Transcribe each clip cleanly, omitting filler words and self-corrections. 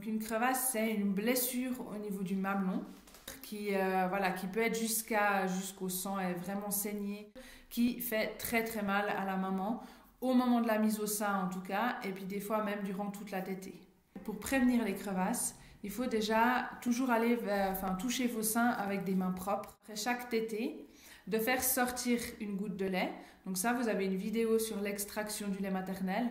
Donc une crevasse, c'est une blessure au niveau du mamelon qui peut être jusqu'au sang et vraiment saigner, qui fait très très mal à la maman, au moment de la mise au sein en tout cas, et puis des fois même durant toute la tétée. Pour prévenir les crevasses, il faut déjà toujours toucher vos seins avec des mains propres. Après chaque tétée, de faire sortir une goutte de lait. Donc ça, vous avez une vidéo sur l'extraction du lait maternel.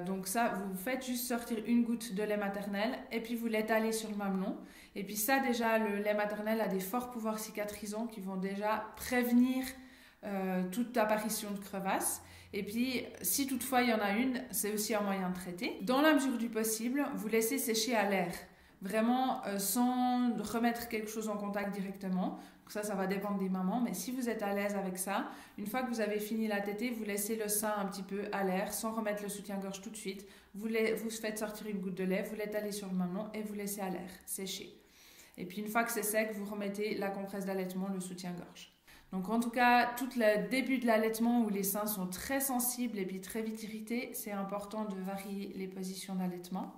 Donc ça, vous faites juste sortir une goutte de lait maternel et puis vous l'étalez sur le mamelon. Et puis ça, déjà, le lait maternel a des forts pouvoirs cicatrisants qui vont déjà prévenir toute apparition de crevasses. Et puis, si toutefois il y en a une, c'est aussi un moyen de traiter. Dans la mesure du possible, vous laissez sécher à l'air. Vraiment sans remettre quelque chose en contact directement. Donc ça va dépendre des mamans. Mais si vous êtes à l'aise avec ça, une fois que vous avez fini la tétée, vous laissez le sein un petit peu à l'air sans remettre le soutien-gorge tout de suite. Vous faites sortir une goutte de lait, vous l'étalez sur le mamelon et vous laissez à l'air sécher. Et puis une fois que c'est sec, vous remettez la compresse d'allaitement, le soutien-gorge. Donc en tout cas, tout le début de l'allaitement où les seins sont très sensibles et puis très vite irrités, c'est important de varier les positions d'allaitement.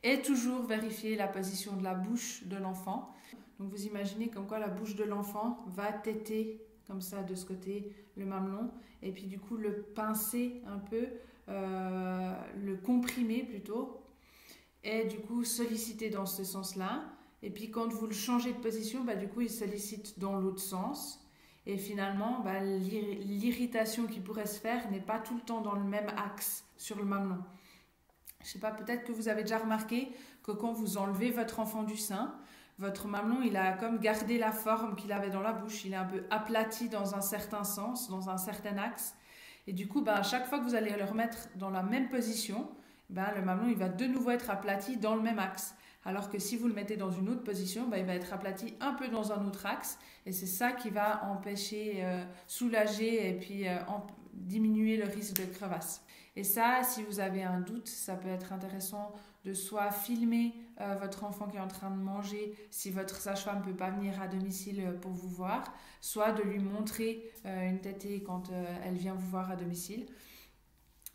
Et toujours vérifier la position de la bouche de l'enfant. Donc vous imaginez comme quoi la bouche de l'enfant va téter comme ça de ce côté le mamelon et puis du coup le pincer un peu, le comprimer plutôt et du coup solliciter dans ce sens-là. Et puis quand vous le changez de position, du coup il sollicite dans l'autre sens. Et finalement, l'irritation qui pourrait se faire n'est pas tout le temps dans le même axe sur le mamelon. Je ne sais pas, peut-être que vous avez déjà remarqué que quand vous enlevez votre enfant du sein, votre mamelon, il a comme gardé la forme qu'il avait dans la bouche. Il est un peu aplati dans un certain sens, dans un certain axe. Et du coup, à chaque fois que vous allez le remettre dans la même position, le mamelon, il va de nouveau être aplati dans le même axe. Alors que si vous le mettez dans une autre position, il va être aplati un peu dans un autre axe. Et c'est ça qui va empêcher, soulager et puis diminuer le risque de crevasse. Et ça, si vous avez un doute, ça peut être intéressant de soit filmer votre enfant qui est en train de manger, si votre sage-femme ne peut pas venir à domicile pour vous voir, soit de lui montrer une tétée quand elle vient vous voir à domicile,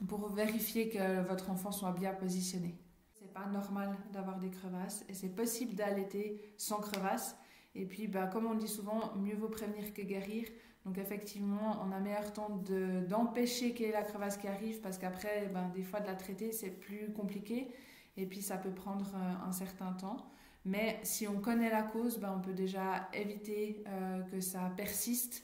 pour vérifier que votre enfant soit bien positionné. C'est pas normal d'avoir des crevasses et c'est possible d'allaiter sans crevasses. Et puis, comme on dit souvent, mieux vaut prévenir que guérir. Donc effectivement, on a meilleur temps d'empêcher qu'il y ait la crevasse qui arrive parce qu'après, des fois de la traiter, c'est plus compliqué et puis ça peut prendre un certain temps. Mais si on connaît la cause, on peut déjà éviter que ça persiste.